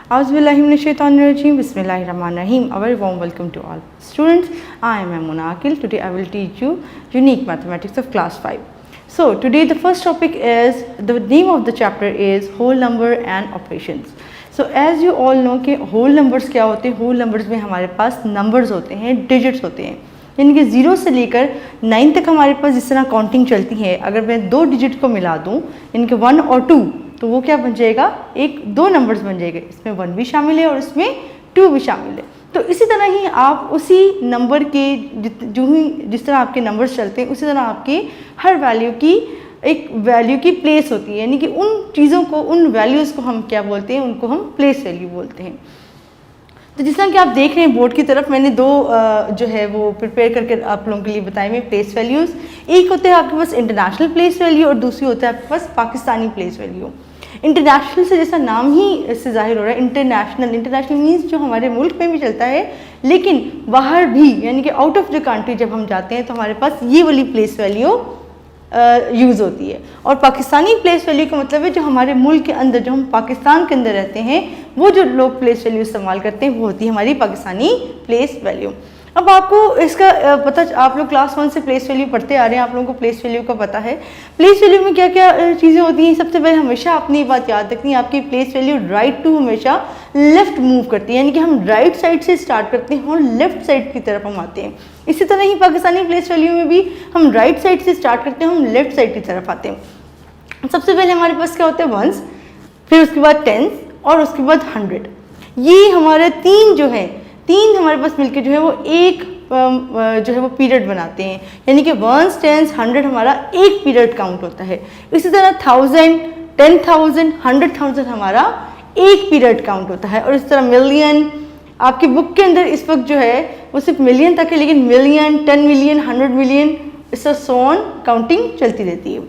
Auzubillahiminash-shaytanir-rajim. Bismillahir-rahmanir-rahim. A very warm welcome to all students. I am Mona Akil. Today I will teach you unique mathematics of class 5. So today the first topic is, the name of the chapter is whole number and operations. So as you all know कि whole numbers क्या होते हैं, whole numbers में हमारे पास numbers होते हैं, digits होते हैं, यानी कि 0 से लेकर 9 तक हमारे पास जिस तरह काउंटिंग चलती है, अगर मैं दो डिजिट को मिला दूं, यानी कि 1 और 2, तो वो क्या बन जाएगा, दो नंबर्स बन जाएंगे, इसमें 1 भी शामिल है और इसमें 2 भी शामिल है। तो इसी तरह ही आप उसी नंबर के जिस तरह आपके नंबर्स चलते हैं, उसी तरह आपके हर वैल्यू की एक वैल्यू की प्लेस होती है, यानी कि उन चीज़ों को, उन वैल्यूज़ को हम क्या बोलते हैं, उनको हम प्लेस वैल्यू बोलते हैं। तो जिस तरह कि आप देख रहे हैं बोर्ड की तरफ, मैंने दो जो है वो प्रिपेयर करके आप लोगों के लिए बताए हुए प्लेस वैल्यूज़। एक होते हैं आपके पास इंटरनेशनल प्लेस वैल्यू और दूसरी होता है आपके पास पाकिस्तानी प्लेस वैल्यू। इंटरनेशनल से जैसा नाम ही इससे जाहिर हो रहा है, इंटरनेशनल मीन्स जो हमारे मुल्क में भी चलता है, लेकिन बाहर भी, यानी कि आउट ऑफ द कंट्री जब हम जाते हैं तो हमारे पास ये वाली प्लेस वैल्यू यूज़ होती है। और पाकिस्तानी प्लेस वैल्यू का मतलब है जो हमारे मुल्क के अंदर, जो हम पाकिस्तान के अंदर रहते हैं, वो जो लोग प्लेस वैल्यू इस्तेमाल करते हैं वो होती है हमारी पाकिस्तानी प्लेस वैल्यू। अब आपको इसका पता, आप लोग क्लास 1 से प्लेस वैल्यू पढ़ते आ रहे हैं, आप लोगों को प्लेस वैल्यू का पता है। प्लेस वैल्यू में क्या क्या चीज़ें होती हैं, सबसे पहले हमेशा अपनी बात याद रखनी है, आपकी प्लेस वैल्यू राइट टू हमेशा लेफ्ट मूव करती है, यानी कि हम राइट साइड से स्टार्ट करते हैं और लेफ्ट साइड की तरफ हम आते हैं। इसी तरह ही पाकिस्तानी प्लेस वैल्यू में भी हम राइट साइड से स्टार्ट करते हैं, हम लेफ्ट साइड की तरफ आते हैं। सबसे पहले हमारे पास क्या होता है, वंस, फिर उसके बाद टेंस और उसके बाद 100। ये हमारे तीन हमारे पास मिलके जो है वो एक जो है वो पीरियड बनाते हैं, यानी कि 1, 10, 100 हमारा एक पीरियड काउंट होता है। इसी तरह 1000, 10,000, 100,000 हमारा एक पीरियड काउंट होता है। और इस तरह मिलियन, आपकी बुक के अंदर इस वक्त जो है वो सिर्फ मिलियन तक है, लेकिन मिलियन, 10 मिलियन, 100 मिलियन, इस तरह सोन काउंटिंग चलती रहती है।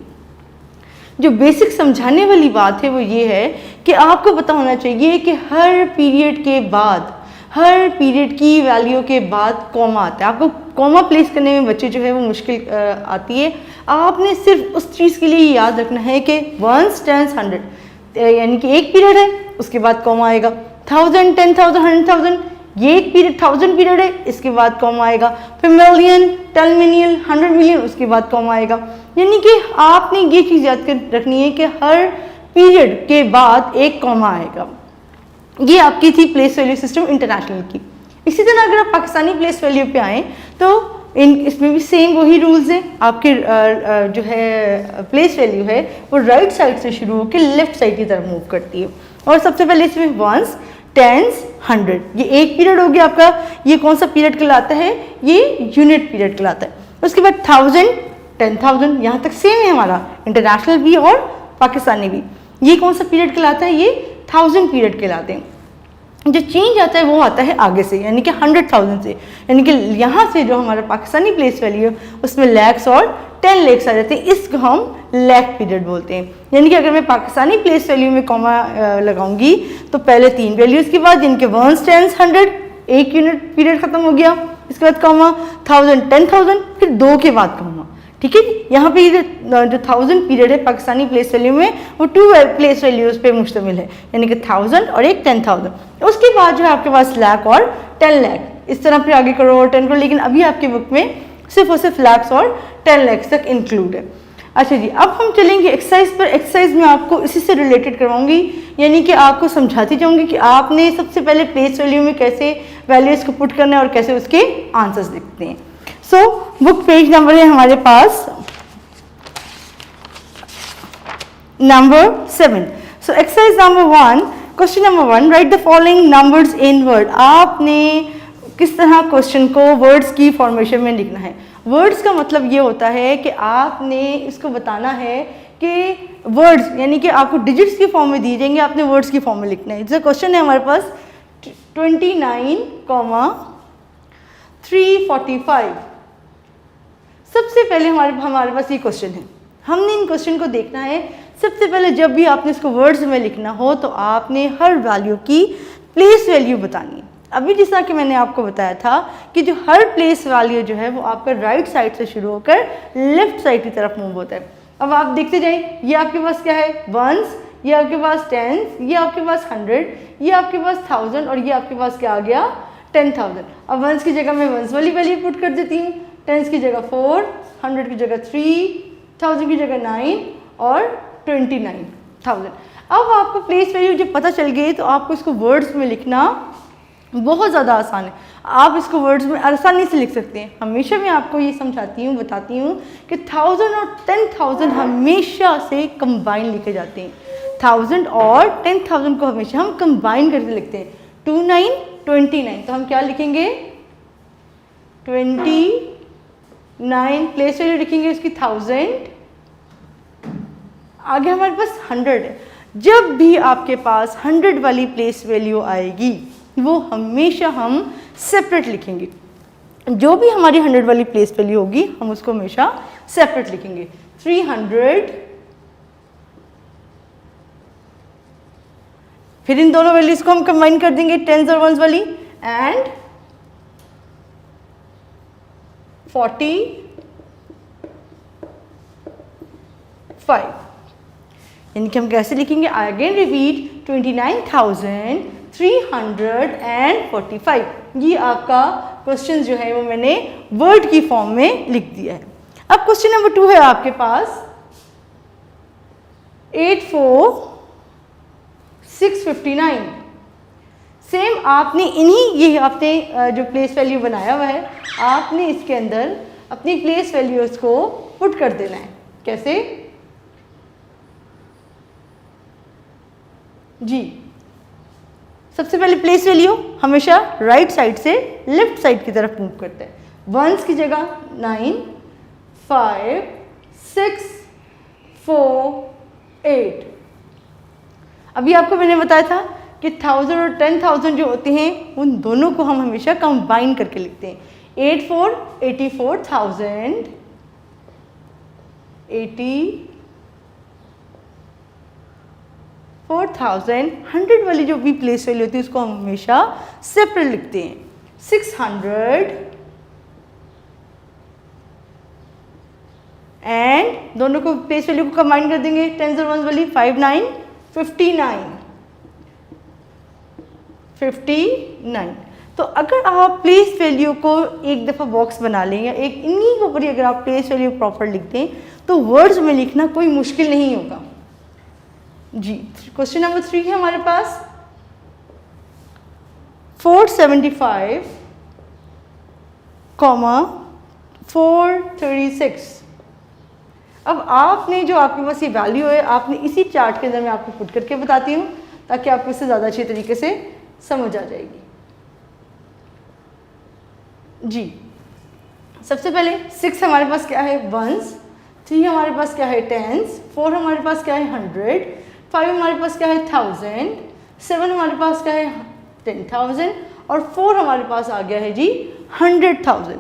जो बेसिक समझाने वाली बात है वो ये है कि आपको पता होना चाहिए कि हर पीरियड के बाद, हर पीरियड की वैल्यू के बाद कॉमा आता है। आपको कॉमा प्लेस करने में बच्चे जो है वो मुश्किल आती है। आपने सिर्फ उस चीज़ के लिए याद रखना है कि 1, 10, 100 यानी कि एक पीरियड है, उसके बाद कॉमा आएगा। 1000, 10,000, 100,000 ये एक पीरियड, 1000 पीरियड है, इसके बाद कॉमा आएगा। फिर मिलियन, 10 मिलियन, 100 मिलियन, उसके बाद कॉमा आएगा। यानी कि आपने ये चीज़ याद कर रखनी है कि हर पीरियड के बाद एक कॉमा आएगा। ये आपकी थी प्लेस वैल्यू सिस्टम इंटरनेशनल की। इसी तरह अगर आप पाकिस्तानी प्लेस वैल्यू पे आएँ तो इसमें भी सेम वही रूल्स हैं। आपके जो है प्लेस वैल्यू है वो राइट साइड से शुरू होकर लेफ्ट साइड की तरफ मूव करती है। और सबसे पहले इसमें 1, 10, 100 ये एक पीरियड हो गया आपका। ये कौन सा पीरियड कहलाता है, ये यूनिट पीरियड कहलाता है। उसके बाद 1000, 10,000, यहाँ तक सेम है हमारा, इंटरनेशनल भी और पाकिस्तानी भी। ये कौन सा पीरियड कहलाता है, ये 1000 पीरियड कहलाते हैं। जो चेंज आता है वो आता है आगे से, यानी कि 100,000 से, यानी कि यहाँ से जो हमारा पाकिस्तानी प्लेस वैल्यू है उसमें लैक्स और 10 लाख आ जाते हैं। इसको हम लैख पीरियड बोलते हैं। यानी कि अगर मैं पाकिस्तानी प्लेस वैल्यू में कॉमा लगाऊंगी तो पहले 3 वैल्यूज़ के बाद, जिनके 1, 10, 100 एक यूनिट पीरियड खत्म हो गया, इसके बाद कॉमा 1000, 10,000, फिर 2 के बाद कॉमा। ठीक है, यहाँ पे जो 1000 पीरियड है पाकिस्तानी प्लेस वैल्यू में वो 2 प्लेस वैल्यूज़ पे मुश्तमिल है, यानी कि 1000 और एक 10,000। उसके बाद जो है आपके पास लाख और 10 लाख, इस तरह फिर आगे करो और 10 करो, लेकिन अभी आपके बुक में सिर्फ और सिर्फ लाख्स और 10 लाख तक इंक्लूड है। अच्छा जी, अब हम चलेंगे एक्सरसाइज पर। एक्सरसाइज में आपको इसी से रिलेटेड करवाऊंगी, यानी कि आपको समझाती जाऊंगी कि आपने सबसे पहले प्लेस वैल्यू में कैसे वैल्यूज़ को पुट करना है और कैसे उसके आंसर्स लिखते हैं। सो बुक पेज नंबर है हमारे पास number 7। So exercise number 1, question number 1, write the following numbers in word. आपने किस तरह क्वेश्चन को वर्ड्स की फॉर्मेशन में लिखना है। वर्ड्स का मतलब ये होता है कि आपने इसको बताना है कि वर्ड्स, यानी कि आपको डिजिट्स की फॉर्म में दिए जाएंगे, आपने वर्ड्स की फॉर्म में लिखना है। जैसे क्वेश्चन है हमारे पास 29,345। सबसे पहले हमारे पास ये क्वेश्चन है, हमने इन क्वेश्चन को देखना है। सबसे पहले जब भी आपने इसको वर्ड्स में लिखना हो तो आपने हर वैल्यू की प्लेस वैल्यू बतानी है। अभी जिस तरह कि मैंने आपको बताया था कि जो हर प्लेस वैल्यू जो है वो आपका राइट साइड से शुरू होकर लेफ्ट साइड की तरफ मूव होता है। अब आप देखते जाएं, ये आपके पास क्या है, 1s, ये आपके पास टेंस, ये आपके पास 100, ये आपके पास 1000 और ये आपके पास क्या आ गया 10,000। अब वंस की जगह मैं वंस वाली वैल्यू पुट कर देती हूँ, टेंस की जगह 4, 100 की जगह 3, 1000 की जगह 9 और 29,000। अब आपको प्लेस वैल्यू जब पता चल गई तो आपको इसको वर्ड्स में लिखना बहुत ज़्यादा आसान है। आप इसको वर्ड्स में आसानी से लिख सकते हैं। हमेशा मैं आपको ये समझाती हूँ, बताती हूँ कि 1000 और 10,000 हमेशा से कंबाइन लिखे जाते हैं। 1000 और 10,000 को हमेशा हम कंबाइन करके लिखते हैं। 29, 29 तो हम क्या लिखेंगे 29, प्लेस वैल्यू लिखेंगे इसकी 1000, आगे हमारे पास 100 है। जब भी आपके पास 100 वाली प्लेस वैल्यू आएगी वो हमेशा हम सेपरेट लिखेंगे। जो भी हमारी 100 वाली प्लेस वैल्यू होगी हम उसको हमेशा सेपरेट लिखेंगे। 300, फिर इन दोनों वैल्यूज को हम कंबाइन कर देंगे टेंस और वंस वाली, एंड 45, यानी कि हम कैसे लिखेंगे, आई अगेन रिपीट 29,345। ये आपका क्वेश्चन जो है वो मैंने वर्ड की फॉर्म में लिख दिया है। अब क्वेश्चन नंबर 2 है आपके पास 84,659। सेम आपने ये आपने जो प्लेस वैल्यू बनाया हुआ है आपने इसके अंदर अपनी प्लेस वैल्यूज को पुट कर देना है। कैसे जी, सबसे पहले प्लेस वैल्यू हमेशा राइट साइड से लेफ्ट साइड की तरफ मूव करता है। वंस की जगह 9, 5, 6, 4, 8। अभी आपको मैंने बताया था कि 1000 और 10,000 जो होते हैं उन दोनों को हम हमेशा कंबाइन करके लिखते हैं। 84, 84,000, 84,000। 100 वाली जो भी प्लेस वैल्यू होती है उसको हम हमेशा सेपरेट लिखते हैं। 600 एंड दोनों को प्लेस वैल्यू को कंबाइन कर देंगे टेंस और वंस वाली। 59, 59। तो अगर आप प्लेस वैल्यू को एक दफ़ा बॉक्स बना लें या एक इन्हीं के ऊपर अगर आप प्लेस वैल्यू प्रॉपर लिख दें तो वर्ड्स में लिखना कोई मुश्किल नहीं होगा जी। क्वेश्चन नंबर 3 है हमारे पास 475, 436। अब आपने जो आपके पास ये वैल्यू है आपने इसी चार्ट के अंदर मैं आपको पुट करके बताती हूँ ताकि आपको इससे ज़्यादा अच्छी तरीके से समझ आ जाएगी जी। सबसे पहले 6 हमारे पास क्या है वंस, 3 हमारे पास क्या है टेंस, 4 हमारे पास क्या है 100, 5 हमारे पास क्या है 1000, 7 हमारे पास क्या है 10,000 और 4 हमारे पास आ गया है जी 100,000।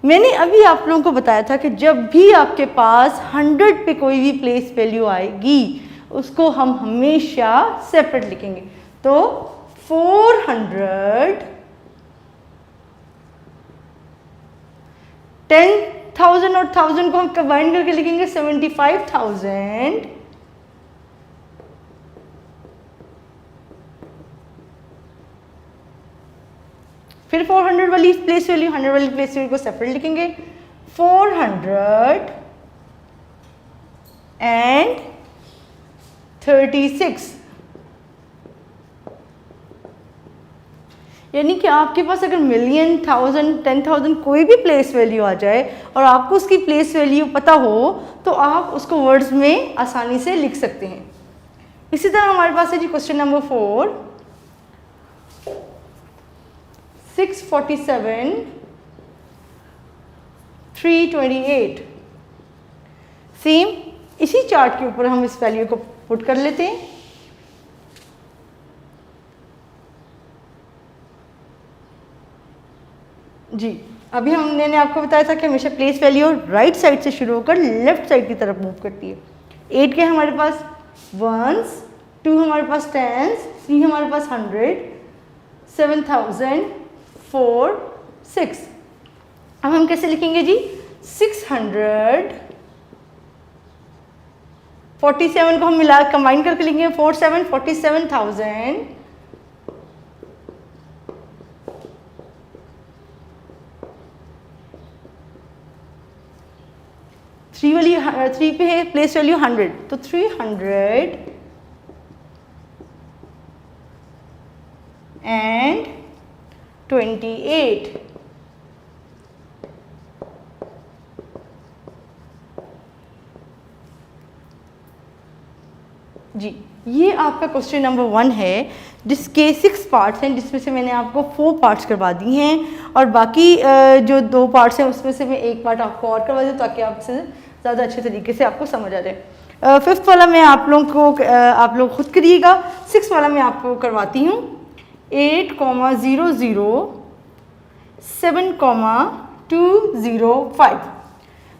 मैंने अभी आप लोगों को बताया था कि जब भी आपके पास 100 पे कोई भी प्लेस वैल्यू आएगी उसको हम हमेशा सेपरेट लिखेंगे। तो 400, 10,000 और 1000 को हम कंबाइन करके लिखेंगे 75,000, फिर 400 वाली प्लेस वैल्यू 100 वाली प्लेस वैल्यू को सेपरेट लिखेंगे 400 एंड 36। यानी कि आपके पास अगर मिलियन, 1000, 10,000 कोई भी प्लेस वैल्यू आ जाए और आपको उसकी प्लेस वैल्यू पता हो तो आप उसको वर्ड्स में आसानी से लिख सकते हैं। इसी तरह हमारे पास है जी क्वेश्चन नंबर 4 647, 328। सेम इसी चार्ट के ऊपर हम इस वैल्यू को पुट कर लेते हैं। जी अभी मैंने आपको बताया था कि हमेशा प्लेस वैल्यू राइट साइड से शुरू होकर लेफ्ट साइड की तरफ मूव करती है। 8 के हमारे पास वंस, 2 हमारे पास टेंस, 3 हमारे पास 100, 7,000, 4, 6। अब हम कैसे लिखेंगे जी 600 47 को हम मिला कंबाइन करके लिखेंगे 47,000 3 वाली 3 पे है प्लेस वैल्यू 100, तो 328 जी। ये आपका क्वेश्चन नंबर 1 है जिसके 6 पार्ट्स हैं, जिसमें से मैंने आपको 4 पार्ट्स करवा दी हैं और बाकी जो 2 पार्ट्स हैं उसमें से मैं एक पार्ट आपको और करवा दूँ ताकि आपसे ज़्यादा अच्छे तरीके से आपको समझ आ जाए। 5th वाला मैं आप लोग खुद करिएगा। 6th वाला मैं आपको करवाती हूँ। 8,00,7,205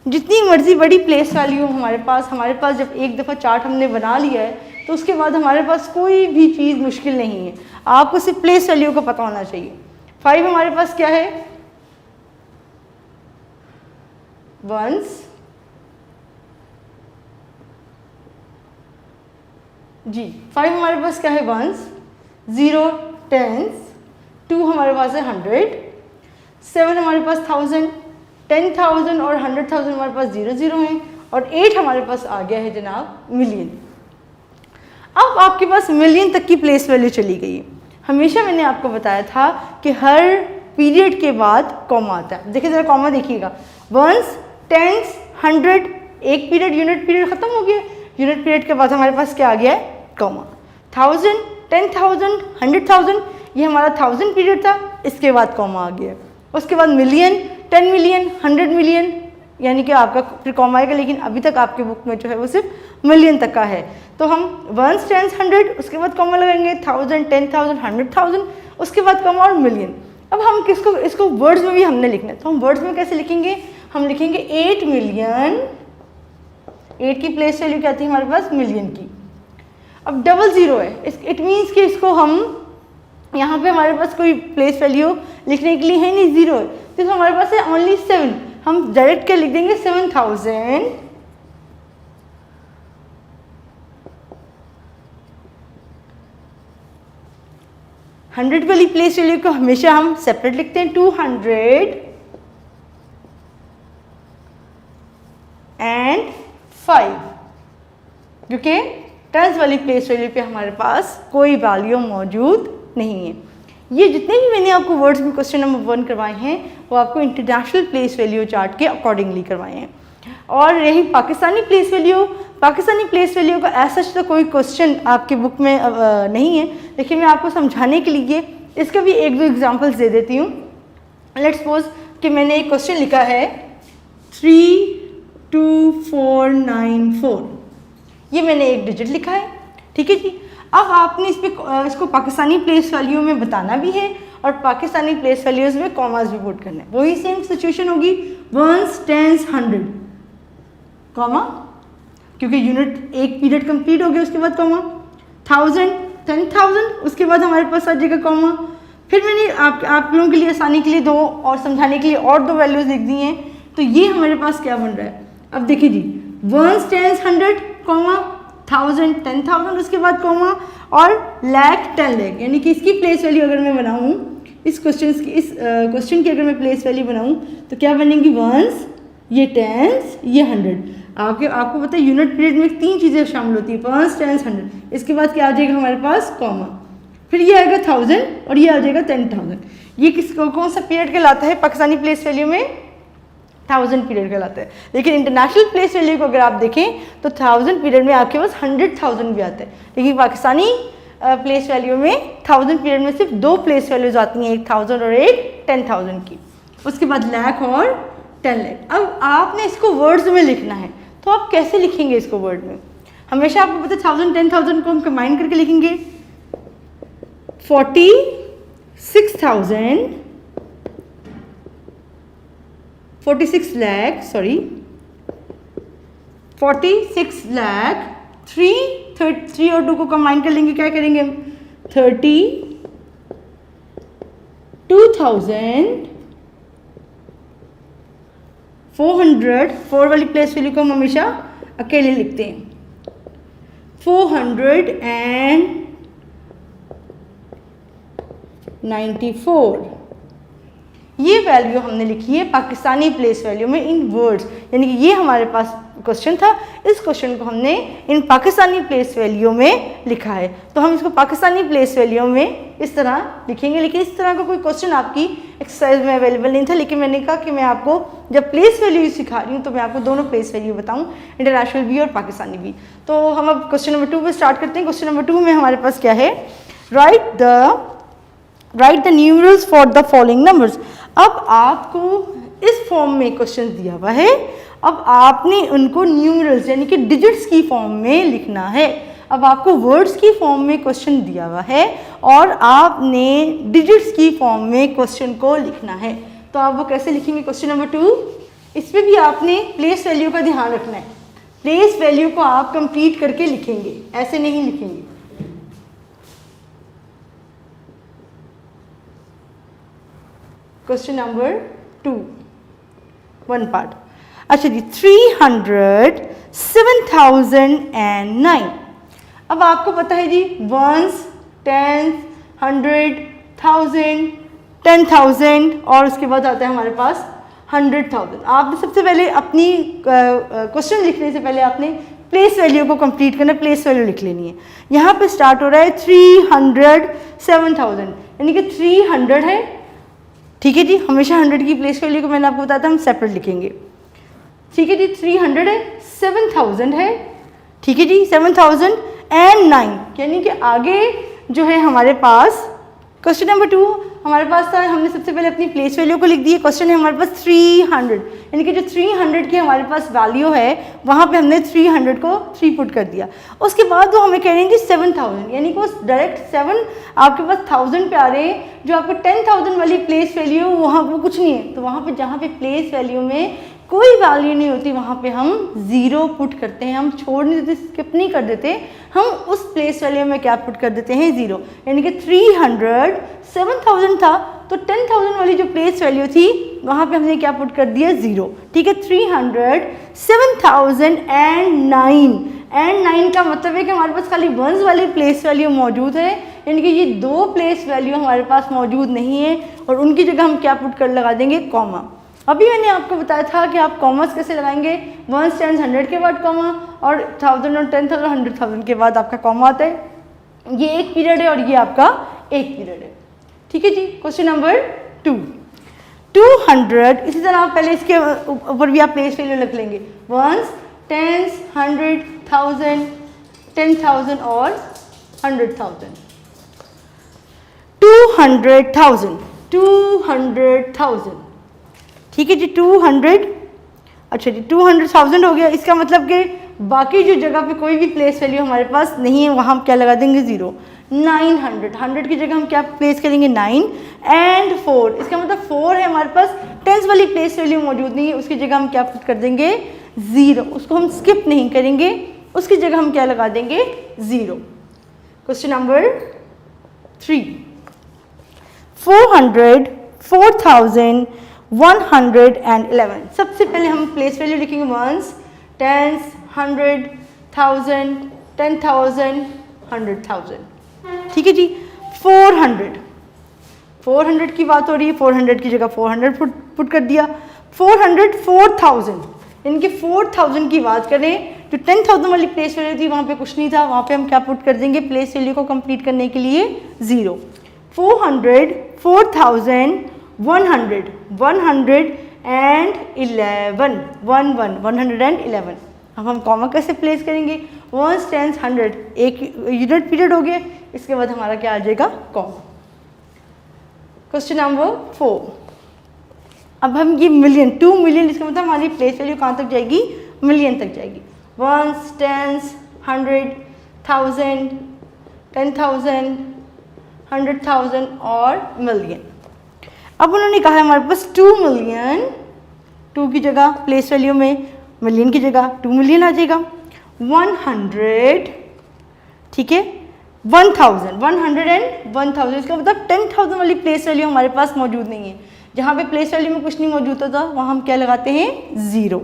जितनी मर्जी बड़ी प्लेस वैल्यू हमारे पास जब एक दफ़ा चार्ट हमने बना लिया है तो उसके बाद हमारे पास कोई भी चीज़ मुश्किल नहीं है, आपको सिर्फ प्लेस वैल्यू का पता होना चाहिए। 5 हमारे पास क्या है, वंस जी। 5 हमारे पास क्या है, वंस। 0 टेंस, 2 हमारे पास है 100, 7 हमारे पास 1000, 10,000 और 100,000 हमारे पास 0 हैं और 8 हमारे पास आ गया है जनाब मिलियन। अब आपके पास मिलियन तक की प्लेस वैल्यू चली गई है। हमेशा मैंने आपको बताया था कि हर पीरियड के बाद कॉमा आता है। देखिए ज़रा कॉमा देखिएगा, वंस, टेंस, 100, एक पीरियड यूनिट पीरियड ख़त्म हो गया। यूनिट पीरियड के बाद हमारे पास क्या आ गया है, कॉमा। 1000, 10,000, 100,000 ये हमारा 1000 पीरियड था, इसके बाद कॉमा आ गया। उसके बाद मिलियन, 10 मिलियन, 100 मिलियन, यानी कि आपका फिर कॉमा आएगा, लेकिन अभी तक आपके बुक में जो है वो सिर्फ मिलियन तक का है। तो हम वंस, टेंस, 100, उसके बाद कॉमा लगाएंगे, 1000, 10,000, 100,000, उसके बाद कॉमा और मिलियन। अब हम इसको वर्ड्स में भी हमने लिखना है, तो हम वर्ड्स में कैसे लिखेंगे, हम लिखेंगे 8 मिलियन। 8 की प्लेस वैल्यू क्या थी हमारे पास, मिलियन की। अब 00 है, इट मीन्स कि इसको हम यहाँ पे हमारे पास कोई प्लेस वैल्यू लिखने के लिए है नहीं, 0 है, तो हमारे पास है ओनली 7। हम डायरेक्ट क्या लिख देंगे, 7,000। 100 वाली प्लेस वैल्यू को हमेशा हम सेपरेट लिखते हैं, 205, क्योंकि टेंस वाली प्लेस वैल्यू पे हमारे पास कोई वैल्यू मौजूद नहीं है। ये जितने भी मैंने आपको वर्ड्स में क्वेश्चन नंबर 1 करवाए हैं वो आपको इंटरनेशनल प्लेस वैल्यू चार्ट के अकॉर्डिंगली करवाए हैं। और रही पाकिस्तानी प्लेस वैल्यू का ऐसा तो कोई क्वेश्चन आपके बुक में नहीं है, लेकिन मैं आपको समझाने के लिए इसका भी 1-2 एग्जांपल्स दे देती हूँ। लेट्स सपोज कि मैंने एक क्वेश्चन लिखा है 32494, ये मैंने एक डिजिट लिखा है, ठीक है जी। अब आपने इसको पाकिस्तानी प्लेस वैल्यू में बताना भी है और पाकिस्तानी प्लेस वैल्यूज में कॉमास भी पुट करना है। वही सेम सिचुएशन होगी, वंस, टेंस, 100 कॉमा, क्योंकि यूनिट एक पीरियड कंप्लीट हो गया, उसके बाद कॉमा। 1000, 10,000, उसके बाद हमारे पास आ जाएगा कॉमा। फिर मैंने आप लोगों के लिए आसानी के लिए 2 और समझाने के लिए और 2 वैल्यूज लिख दी हैं, तो ये हमारे पास क्या बन रहा है। अब देखिए जी, वंस, टेंस, 100 कॉमा, 1000, 10,000 उसके बाद कॉमा और लाख, 10 लाख, यानी कि इसकी प्लेस वैल्यू अगर मैं बनाऊँ, इस क्वेश्चन की अगर मैं प्लेस वैल्यू बनाऊँ तो क्या बनेगी, वंस, ये टेंस, ये 100। आपको पता है यूनिट पीरियड में 3 चीज़ें शामिल होती है, वंस, टेंस, 100। इसके बाद क्या आ जाएगा हमारे पास, कॉमा, फिर ये आएगा 1000 और ये आ जाएगा 10,000। ये कौन सा पीरियड कहलाता है पाकिस्तानी प्लेस वैल्यू में, 1000 पीरियड कहलाता है। लेकिन इंटरनेशनल प्लेस वैल्यू को अगर आप देखें तो 1000 पीरियड में आपके पास 100,000 भी आता है, लेकिन पाकिस्तानी प्लेस वैल्यू में 1000 पीरियड में सिर्फ 2 प्लेस वैल्यूज आती हैं, एक 1000 और एक 10,000 की, उसके बाद लाख और 10 लाख। अब आपने इसको वर्ड्स में लिखना है, तो आप कैसे लिखेंगे इसको वर्ड में। हमेशा आपको पता है 1000 10,000 को हम कंबाइन करके लिखेंगे, 46,000 46 लाख, सॉरी 46 लाख, 3 और 2 को कंबाइन कर लेंगे, क्या करेंगे हम, 32,400। 4 वाली प्लेस वैल्यू को हम हमेशा अकेले लिखते हैं, 494। ये वैल्यू हमने लिखी है पाकिस्तानी प्लेस वैल्यू में इन वर्ड्स, यानी कि ये हमारे पास क्वेश्चन था, इस क्वेश्चन को हमने इन पाकिस्तानी प्लेस वैल्यू में लिखा है। तो हम इसको पाकिस्तानी प्लेस वैल्यू में इस तरह लिखेंगे, लेकिन इस तरह का कोई क्वेश्चन आपकी एक्सरसाइज में अवेलेबल नहीं था। लेकिन मैंने कहा कि मैं आपको जब प्लेस वैल्यू सिखा रही हूँ तो मैं आपको दोनों प्लेस वैल्यू बताऊँ, इंटरनेशनल भी और पाकिस्तानी भी। तो हम अब क्वेश्चन नंबर 2 पे स्टार्ट करते हैं। क्वेश्चन नंबर 2 में हमारे पास क्या है, right the numerals for the following numbers. अब आपको इस फॉर्म में क्वेश्चन दिया हुआ है, अब आपने उनको न्यूमरल्स यानी कि डिजिट्स की फॉर्म में लिखना है। अब आपको वर्ड्स की फॉर्म में क्वेश्चन दिया हुआ है और आपने डिजिट्स की फॉर्म में क्वेश्चन को लिखना है। तो आप वो कैसे लिखेंगे क्वेश्चन नंबर 2, इसमें भी आपने प्लेस वैल्यू का ध्यान रखना है। प्लेस वैल्यू को आप कंप्लीट करके लिखेंगे, ऐसे नहीं लिखेंगे। Question number 2 one part. अच्छा जी, 300, 7009। अब आपको पता है जी, वंस, टेंस, 100, 1000, 10,000 और उसके बाद आता है हमारे पास 100,000। आपने सबसे पहले अपनी क्वेश्चन लिखने से पहले आपने प्लेस वैल्यू को कंप्लीट करना, प्लेस वैल्यू लिख लेनी है। यहाँ पे स्टार्ट हो रहा है 300, 7000, यानी कि 300 है, ठीक है जी। हमेशा 100 की प्लेस वैल्यू को मैंने आपको बताया था हम सेपरेट लिखेंगे, ठीक है जी। 300 है, 7000 है, ठीक है जी, 7009, यानी कि आगे जो है हमारे पास क्वेश्चन नंबर 2 हमारे पास था, हमने सबसे पहले अपनी प्लेस वैल्यू को लिख दी है। क्वेश्चन है हमारे पास 300, यानी कि जो 300 की हमारे पास वैल्यू है वहाँ पे हमने 300 को 3 पुट कर दिया। उसके बाद वो हमें कह रहे हैं कि 7000, यानी कि वो डायरेक्ट 7 आपके पास 1000 पे आ रहे हैं। जो आपको 10,000 वाली प्लेस वैल्यू वहाँ वो कुछ नहीं है, तो वहाँ पे जहाँ पे प्लेस वैल्यू में कोई वैल्यू नहीं होती वहाँ पे हम 0 पुट करते हैं। हम छोड़ नहीं देते, स्किप नहीं कर देते, हम उस प्लेस वैल्यू में क्या पुट कर देते हैं, 0। यानी कि 300, 7000 था तो 10,000 वाली जो प्लेस वैल्यू थी वहाँ पे हमने क्या पुट कर दिया, 0, ठीक है। 300, 7009 एंड 9 का मतलब है कि हमारे पास खाली वंस वाली प्लेस वैल्यू मौजूद है, यानी कि ये 2 प्लेस वैल्यू हमारे पास मौजूद नहीं है और उनकी जगह हम क्या पुट कर लगा देंगे, कॉमा। अभी मैंने आपको बताया था कि आप कॉमर्स कैसे लगाएंगे, 1, 10, 100 के बाद कॉमा और 1000 और 10,000, 100,000 के बाद आपका कॉमा आता है। ये एक पीरियड है और ये आपका एक पीरियड है, ठीक है जी। क्वेश्चन नंबर 2, 200, इसी तरह आप पहले इसके ऊपर भी आप प्लेस वैल्यू रख लेंगे, वंस, टेंस, 100, 1000, 10,000 और 100,000। 200,000, ठीक है जी। 200, अच्छा जी, 200,000 हो गया। इसका मतलब कि बाकी जो जगह पे कोई भी प्लेस वैल्यू हमारे पास नहीं है वहाँ हम क्या लगा देंगे, 0। 900, 100 की जगह हम क्या प्लेस करेंगे, 9 एंड 4, इसका मतलब 4 है हमारे पास, टेंस वाली प्लेस वैल्यू मौजूद नहीं है, उसकी जगह हम क्या पुट कर देंगे, 0। उसको हम स्किप नहीं करेंगे, उसकी जगह हम क्या लगा देंगे, 0। Question number 3, 400, 4,111। सबसे पहले हम प्लेस वैल्यू लिखेंगे, वंस, टेंस, 100, 1000, 10,000, 100,000, ठीक है जी। 400 की बात हो रही है, 400 की जगह 400 पुट कर दिया। 400, 4,000, इनके 4,000 की बात करें तो 10,000 वाली प्लेस वैल्यू थी, वहाँ पे कुछ नहीं था, वहाँ पे हम क्या पुट कर देंगे, प्लेस वैल्यू को कंप्लीट करने के लिए 0। 400, 4,100, 111। अब हम कॉमा कैसे प्लेस करेंगे, 1, 10, 100, एक यूनिट पीरियड हो गया, इसके बाद हमारा क्या आ जाएगा, कॉमा। क्वेश्चन नंबर 4, अब हम ये मिलियन, 2 मिलियन, इसका मतलब हमारी प्लेस वैल्यू कहाँ तक जाएगी, मिलियन तक जाएगी। 1, 10, 100, 1000, 10,000, 100,000 और मिलियन। अब उन्होंने कहा है हमारे पास 2 मिलियन, 2 की जगह प्लेस वैल्यू में मिलियन की जगह 2 मिलियन आ जाएगा। 100, ठीक है, 1000, 101,000, इसका मतलब 10,000 वाली प्लेस वैल्यू हमारे पास मौजूद नहीं है। जहाँ पे प्लेस वैल्यू में कुछ नहीं मौजूद होता वहाँ हम क्या लगाते हैं, 0।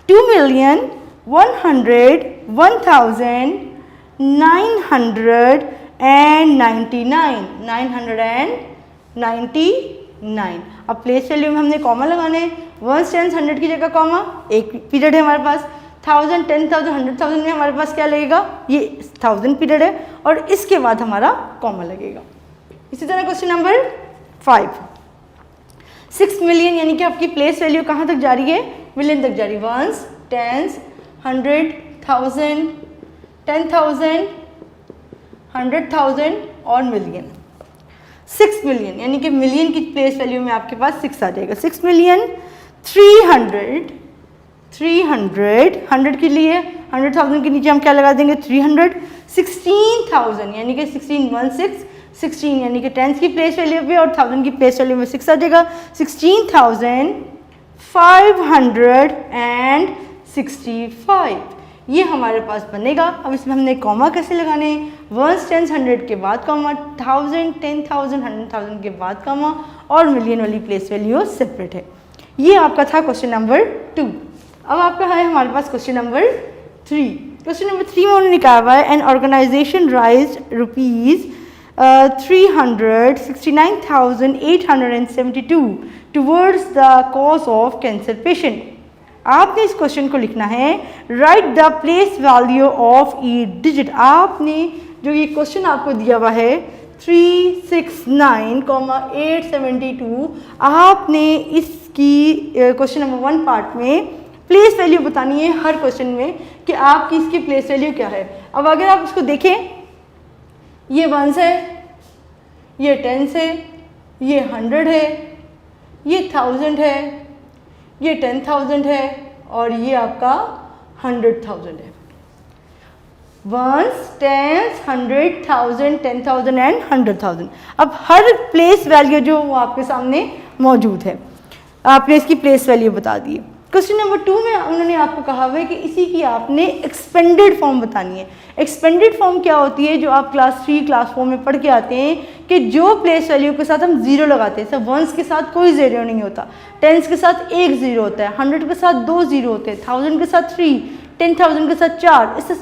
2 मिलियन 999। अब प्लेस वैल्यू में हमने कॉमा लगाने हैं, 1 10 100 की जगह कॉमा, एक पीरियड है हमारे पास, 1000 10,000 100,000 में हमारे पास क्या लगेगा, ये 1000 पीरियड है और इसके बाद हमारा कॉमा लगेगा। इसी तरह क्वेश्चन नंबर 5, 6 मिलियन यानी कि आपकी प्लेस वैल्यू कहाँ तक जा रही है, मिलियन तक जा रही है, 1s 10s 100 1000 10,000 100,000 और मिलियन। 6 मिलियन यानी कि मिलियन की प्लेस वैल्यू में आपके पास 6 आ जाएगा, 6 मिलियन 300 100 के लिए 100,000 के नीचे हम क्या लगा देंगे 300, 16,000 यानी कि 16 यानी कि 10 की प्लेस वैल्यू पे और 1000 की प्लेस वैल्यू में 6 आ जाएगा, 16,565 ये हमारे पास बनेगा। अब इसमें हमने कॉमा कैसे लगाने हैं, 1 10 100 के बाद कॉमा, 1000 10,000 100,000 के बाद कॉमा और मिलियन वाली प्लेस वैल्यू सेपरेट है। ये आपका था क्वेश्चन नंबर 2। अब आपका है हमारे पास क्वेश्चन नंबर 3। क्वेश्चन नंबर 3 में उन्होंने कहा हुआ है an organization raised ₹369,872 towards the cause of cancer patient. आपने इस क्वेश्चन को लिखना है, right the place value of each digit. आपने जो ये क्वेश्चन आपको दिया हुआ है 369,872, आपने इसकी क्वेश्चन नंबर 1 पार्ट में प्लेस वैल्यू बतानी है हर क्वेश्चन में कि आपकी इसकी प्लेस वैल्यू क्या है। अब अगर आप इसको देखें, ये 1s है, ये 10s है, ये 100 है, ये 1000 है, ये 10,000 है और ये आपका 100,000 है। 1s 10s 100,000 10,000 and 100,000। अब हर प्लेस वैल्यू जो वो आपके सामने मौजूद है, आपने इसकी प्लेस वैल्यू बता दी। क्वेश्चन नंबर 2 में उन्होंने आपको कहा हुआ है कि इसी की आपने एक्सपेंडेड फॉर्म बतानी है। एक्सपेंडेड फॉर्म क्या होती है, जो आप क्लास 3 क्लास 4 में पढ़ के आते हैं कि जो प्लेस वैल्यू के साथ हम जीरो लगाते हैं, सब 1s के साथ कोई जीरो नहीं होता, 10s के साथ एक जीरो होता है, 100 के साथ 2 जीरो होते हैं, 1000 के साथ 3, 10,000 के साथ 4, इससे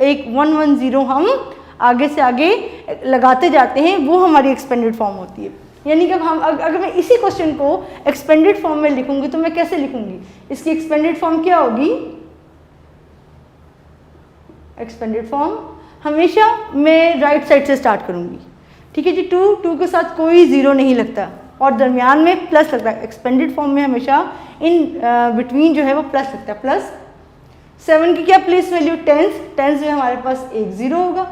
एक 110 हम आगे से आगे लगाते जाते हैं, वो हमारी एक्सपेंडेड फॉर्म होती है। यानी कि अगर मैं इसी क्वेश्चन को एक्सपेंडेड फॉर्म में लिखूंगी तो मैं कैसे लिखूंगी, इसकी एक्सपेंडेड फॉर्म क्या होगी, एक्सपेंडेड फॉर्म हमेशा मैं राइट साइड से स्टार्ट करूंगी, ठीक है जी। 2 के साथ कोई जीरो नहीं लगता और दरमियान में प्लस लगता है। एक्सपेंडेड फॉर्म में हमेशा इन बिटवीन जो है वो प्लस लगता है। प्लस 7 की क्या प्लेस वैल्यू, 10s में हमारे पास एक जीरो होगा।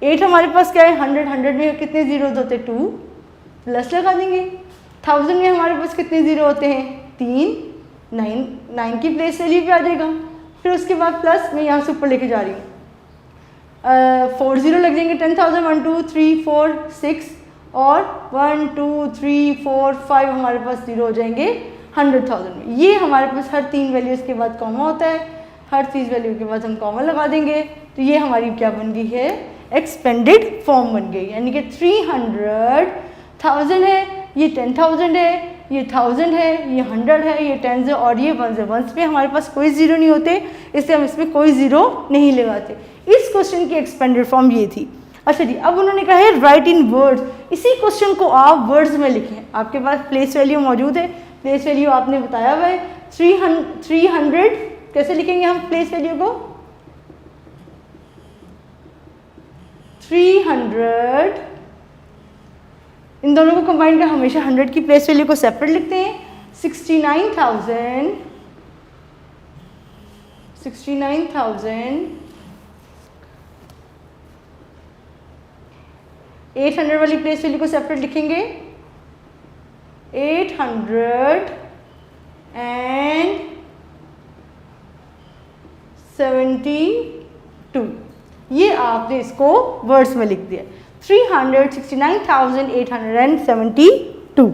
8 हमारे पास क्या है, 100 में कितने जीरो होते हैं, 2 प्लस लगा देंगे। 1000 में हमारे पास कितने जीरो होते हैं, 3, 9 की प्लेस वैल्यू पे आ जाएगा। फिर उसके बाद प्लस मैं यहाँ से ऊपर लेके जा रही हूँ, 4 जीरो लग जाएंगे। 10,000 1 2 3 4 6 और 1 2 3 4 5 हमारे पास जीरो हो जाएंगे 100,000 में। ये हमारे पास हर 3 वैल्यूज़ के बाद कॉमा होता है, हर 3 वैल्यू के बाद हम कॉमा लगा देंगे, तो ये हमारी क्या बन गई है, एक्सपेंडेड फॉर्म बन गई। यानी कि 300,000 है, ये 10,000 है, ये 1000 है, ये 100 है, ये 10s है और ये 1s है। 1s पे हमारे पास कोई जीरो नहीं होते, इसलिए हम इसमें कोई जीरो नहीं लगाते। इस क्वेश्चन की एक्सपेंडेड फॉर्म ये थी। अच्छा जी, अब उन्होंने कहा है राइट इन वर्ड्स। इसी क्वेश्चन को आप वर्ड्स में लिखें। आपके पास प्लेस वैल्यू मौजूद है, प्लेस वैल्यू आपने बताया हुआ है 300। कैसे लिखेंगे हम प्लेस वैल्यू को, 300, इन दोनों को कंबाइन कर हमेशा 100 की प्लेस वैल्यू को सेपरेट लिखते हैं। 800 वाली प्लेस वैल्यू को सेपरेट लिखेंगे, 872। ये आपने इसको वर्ड्स में लिख दिया, 369,872।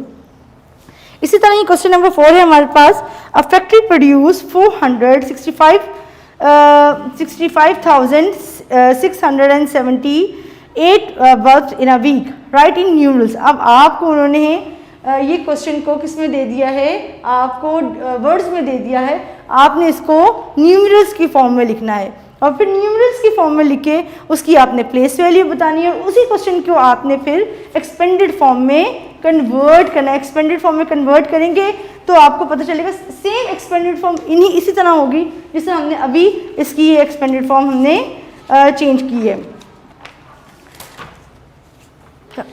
इसी तरह ये क्वेश्चन नंबर 4 है हमारे पास, a factory produce 65,678 bulbs in a week, write in numerals. अब आपको उन्होंने ये क्वेश्चन को किस में दे दिया है, आपको वर्ड्स में दे दिया है। आपने इसको न्यूमरल्स की फॉर्म में लिखना है और फिर न्यूमरल्स की फॉर्म में लिख के उसकी आपने प्लेस वैल्यू बतानी है और उसी क्वेश्चन को आपने फिर एक्सपेंडेड फॉर्म में कन्वर्ट करना है। एक्सपेंडेड फॉर्म में कन्वर्ट करेंगे तो आपको पता चलेगा सेम एक्सपेंडेड फॉर्म इसी तरह होगी जिससे हमने अभी इसकी ये एक्सपेंडेड फॉर्म हमने चेंज की है।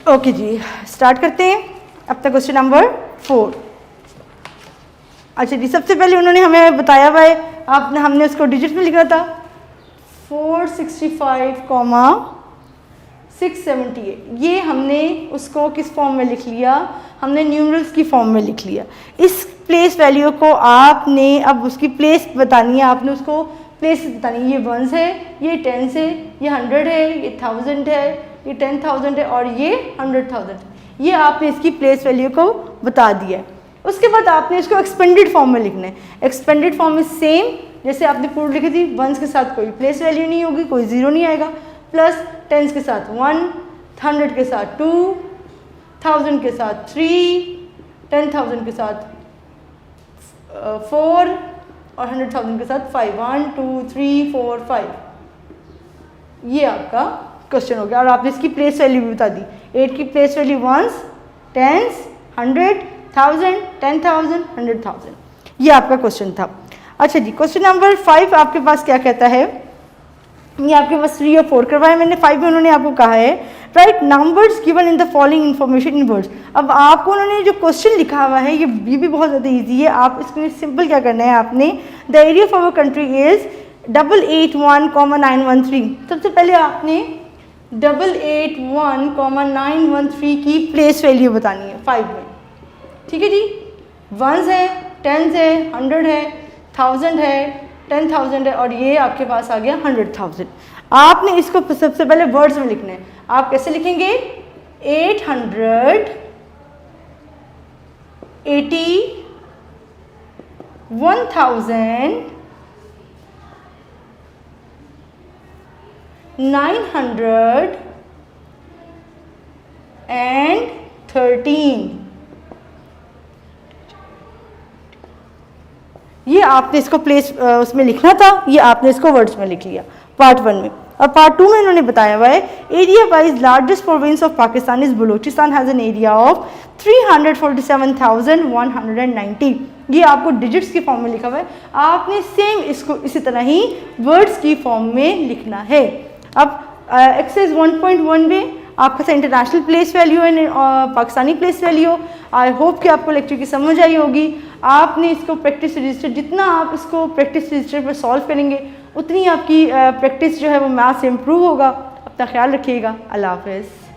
ओके जी, स्टार्ट करते हैं। अब तक क्वेश्चन नंबर 4। अच्छा जी, सबसे पहले उन्होंने हमें बताया हुआ है, हमने उसको डिजिट में लिखा था 465,678। ये हमने उसको किस फॉर्म में लिख लिया, हमने न्यूमरल्स की फॉर्म में लिख लिया। इस प्लेस वैल्यू को आपने अब उसकी प्लेस बतानी है, आपने उसको प्लेस बतानी है। ये वंस है, ये टेंस है, ये 100 है, ये 1000 है, ये 10,000 है और ये 100,000। ये आपने इसकी प्लेस वैल्यू को बता दिया है। उसके बाद आपने इसको एक्सपेंडेड फॉर्म में लिखना है। एक्सपेंडेड फॉर्म में सेम जैसे आपने पूर्व लिखी थी, वंस के साथ कोई प्लेस वैल्यू नहीं होगी, कोई ज़ीरो नहीं आएगा, प्लस टेंस के साथ 1, 100 के साथ 2, 1000 के साथ 3, 10,000 के साथ 4 और 100,000 के साथ 5। 1 2 3 4 5। ये आपका क्वेश्चन हो गया और आपने इसकी प्लेस वैल्यू भी बता दी। 8 की प्लेस वैल्यू वंस, टेंस, 100, 1000, 10,000, 100,000। ये आपका क्वेश्चन था। अच्छा जी, क्वेश्चन नंबर 5 आपके पास क्या कहता है, ये आपके पास 3 और 4 करवाया मैंने। 5 में उन्होंने आपको कहा है right numbers given in the following information in words. अब आपको उन्होंने जो क्वेश्चन लिखा हुआ है ये भी बहुत ज़्यादा ईजी है। आप इसके लिए सिंपल क्या करना है, आपने the area of our country is 881,913। सबसे पहले आपने 881,913 की प्लेस वैल्यू बतानी है 5 में। ठीक है जी, वंस है, टेंस है, 100 है, 1000 है, 10,000 है और ये आपके पास आ गया 100,000। आपने इसको सबसे पहले वर्ड्स में लिखना है। आप कैसे लिखेंगे, 881,913। ये आपने इसको प्लेस उसमें लिखना था, ये आपने इसको वर्ड्स में लिख लिया पार्ट 1 में। और पार्ट 2 में इन्होंने बताया हुआ है area wise largest province of Pakistan is Balochistan has an area of 347,190। ये आपको डिजिट्स की फॉर्म में लिखा हुआ है, आपने सेम इसको इसी तरह ही वर्ड्स की फॉर्म में लिखना है। अब एक्सरसाइज 1.1 में आपका सा इंटरनेशनल प्लेस वैल्यू है, Pakistani place value. I hope कि आपको लेक्चर की समझ आई होगी। आपने इसको प्रैक्टिस रजिस्टर, जितना आप इसको प्रैक्टिस रजिस्टर पर सॉल्व करेंगे उतनी आपकी प्रैक्टिस जो है वो मैथ से इम्प्रूव होगा। अपना ख्याल रखिएगा। अल्लाह हाफ़िज़।